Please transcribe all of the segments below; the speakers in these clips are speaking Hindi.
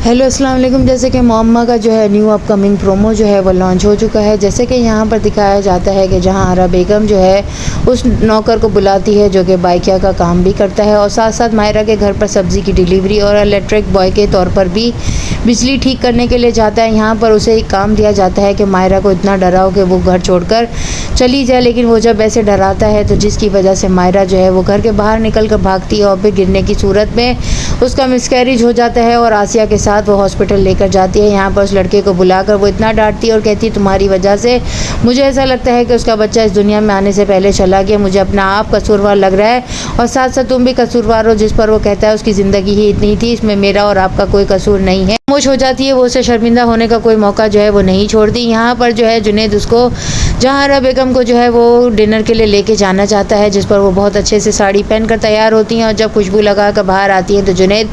हेलो अस्सलाम वालेकुम। जैसे कि मोअम्मा का जो है न्यू अपकमिंग प्रोमो जो है वो लॉन्च हो चुका है। जैसे कि यहाँ पर दिखाया जाता है कि जहाँ आरा बेगम जो है उस नौकर को बुलाती है जो कि बाइकिया का काम भी करता है और साथ साथ मायरा के घर पर सब्ज़ी की डिलीवरी और इलेक्ट्रिक बॉय के तौर पर भी बिजली ठीक करने के लिए जाता है। यहाँ पर उसे एक काम दिया जाता है कि मायरा को इतना डराओ कि वो घर छोड़कर चली जाए, लेकिन वो जब ऐसे डराता है तो जिसकी वजह से मायरा जो है वो घर के बाहर निकल कर भागती है और फिर गिरने की सूरत में उसका मिसकैरेज हो जाता है और आसिया के साथ वो हॉस्पिटल लेकर जाती है। यहाँ पर उस लड़के को बुलाकर वो इतना डांटती है और कहती है तुम्हारी वजह से मुझे ऐसा लगता है कि उसका बच्चा इस दुनिया में आने से पहले चला गया, मुझे अपना आप कसूरवार लग रहा है और साथ साथ तुम भी कसूरवार हो। जिस पर वो कहता है उसकी ज़िंदगी ही इतनी थी, इसमें मेरा और आपका कोई कसूर नहीं है। खामोश हो जाती है वो, उसे शर्मिंदा होने का कोई मौका जो है वो नहीं छोड़ती। यहाँ पर जो है जुनैद उसको जहारा बेगम को जो है वो डिनर के लिए लेके जाना चाहता है, जिस पर वो बहुत अच्छे से साड़ी पहनकर तैयार होती हैं और जब खुशबू लगा कर बाहर आती हैं तो जुनैद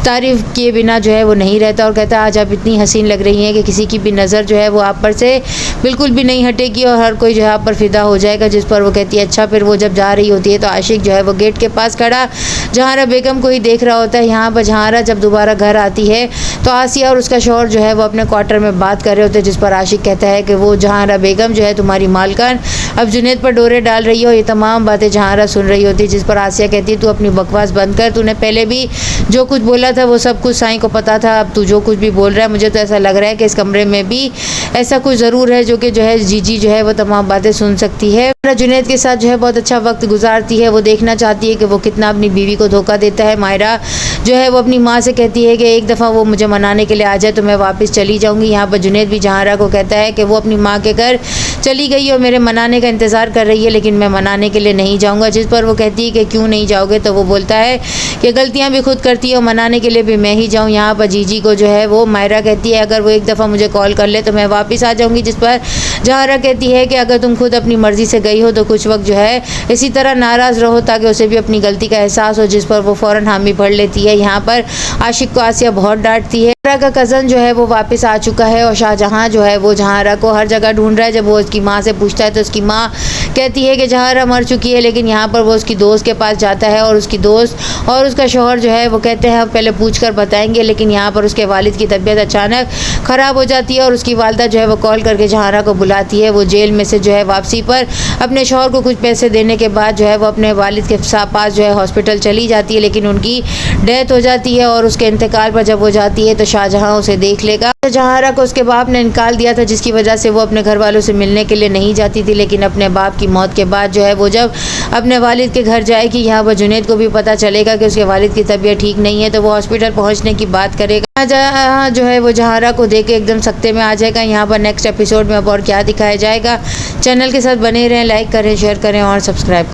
तारीफ़ किए बिना जो है वो नहीं रहता और कहता है आज आप इतनी हसीन लग रही हैं कि किसी की भी नज़र जो है वो आप पर से बिल्कुल भी नहीं हटेगी और हर कोई जो है आप पर फिदा हो जाएगा। जिस पर वो कहती है अच्छा। फिर वो जब जा रही होती है तो आशिक जो है वो गेट के पास खड़ा जहारा बेगम को ही देख रहा होता है। यहाँ पर जहारा जब दोबारा घर आती है तो आसिया और उसका शौहर जो है वो अपने क्वार्टर में बात कर रहे होते हैं, जिस पर आशिक कहता है कि वो जहारा बेगम जो है तुम्हारी मालकान अब जुनैद पर डोरे डाल रही हो। ये तमाम बातें जहारा सुन रही होती है, जिस पर आसिया कहती है तू अपनी बकवास बंद कर, तूने पहले भी जो कुछ बोला था वो सब कुछ साईं को पता था, अब तू जो कुछ भी बोल रहा है मुझे तो ऐसा लग रहा है कि इस कमरे में भी ऐसा कुछ ज़रूर है जो कि जो है जीजी जो है वो तमाम बातें सुन सकती है। जुनैद के साथ जो है बहुत अच्छा वक्त गुजारती है, वो देखना चाहती है कि वो कितना अपनी बीवी को धोखा देता है। मायरा जो है वो अपनी माँ से कहती है कि एक दफ़ा वो मुझे मनाने के लिए आ जाए तो मैं वापस चली जाऊँगी। यहाँ पर जुनैद भी जहारा को कहता है कि वो अपनी माँ के घर चली गई और मेरे मनाने का इंतज़ार कर रही है, लेकिन मैं मनाने के लिए नहीं जाऊँगा। जिस पर वो कहती है कि क्यों नहीं जाओगे, तो वो बोलता है कि गलतियाँ भी खुद करती है और मनाने के लिए भी मैं ही जाऊँ। यहाँ पर जीजी को जो है वो मायरा कहती है अगर वो एक दफ़ा मुझे कॉल कर ले तो मैं वापस आ जाऊँगी। जिस पर जहारा कहती है कि अगर तुम खुद अपनी मर्ज़ी से गई हो तो कुछ वक्त जो है इसी तरह नाराज़ रहो ताकि उसे भी अपनी गलती का एहसास हो। जिस पर वो फ़ौरन हामी भर लेती है। यहाँ पर आशिक को आसिया बहुत डांटती है। का कज़न जो है वो वापस आ चुका है और शाहजहां जो है वो जहारा को हर जगह ढूंढ रहा है। जब वो उसकी माँ से पूछता है तो उसकी माँ कहती है कि जहारा मर चुकी है, लेकिन यहाँ पर वो उसकी दोस्त के पास जाता है और उसकी दोस्त और उसका शौहर जो है वो कहते हैं हम पहले पूछ कर बताएंगे, लेकिन यहाँ पर उसके वालिद की तबीयत अचानक ख़राब हो जाती है और उसकी वालदा जो है वो कॉल करके जहारा को बुलाती है। वो जेल में से जो है वापसी पर अपने शौहर को कुछ पैसे देने के बाद जो है वो अपने वालिद के पास जो है हॉस्पिटल चली जाती है, लेकिन उनकी डेथ हो जाती है और उसके इंतकाल पर जब वो जाती है तो शाहजहां उसे देख लेगा। जहारा को उसके बाप ने निकाल दिया था, जिसकी वजह से वो अपने घर वालों से मिलने के लिए नहीं जाती थी, लेकिन अपने बाप की मौत के बाद जो है वो जब अपने वालिद के घर जाएगी, यहाँ पर जुनैद को भी पता चलेगा कि उसके वालिद की तबीयत ठीक नहीं है, तो वो हॉस्पिटल पहुँचने की बात करेगा। जहाँ जो है वो जहारा को देख के एकदम सख्ते में आ जाएगा। यहाँ पर नेक्स्ट एपिसोड में अब और क्या दिखाया जाएगा। चैनल के साथ बने रहें, लाइक करें, शेयर करें और सब्सक्राइब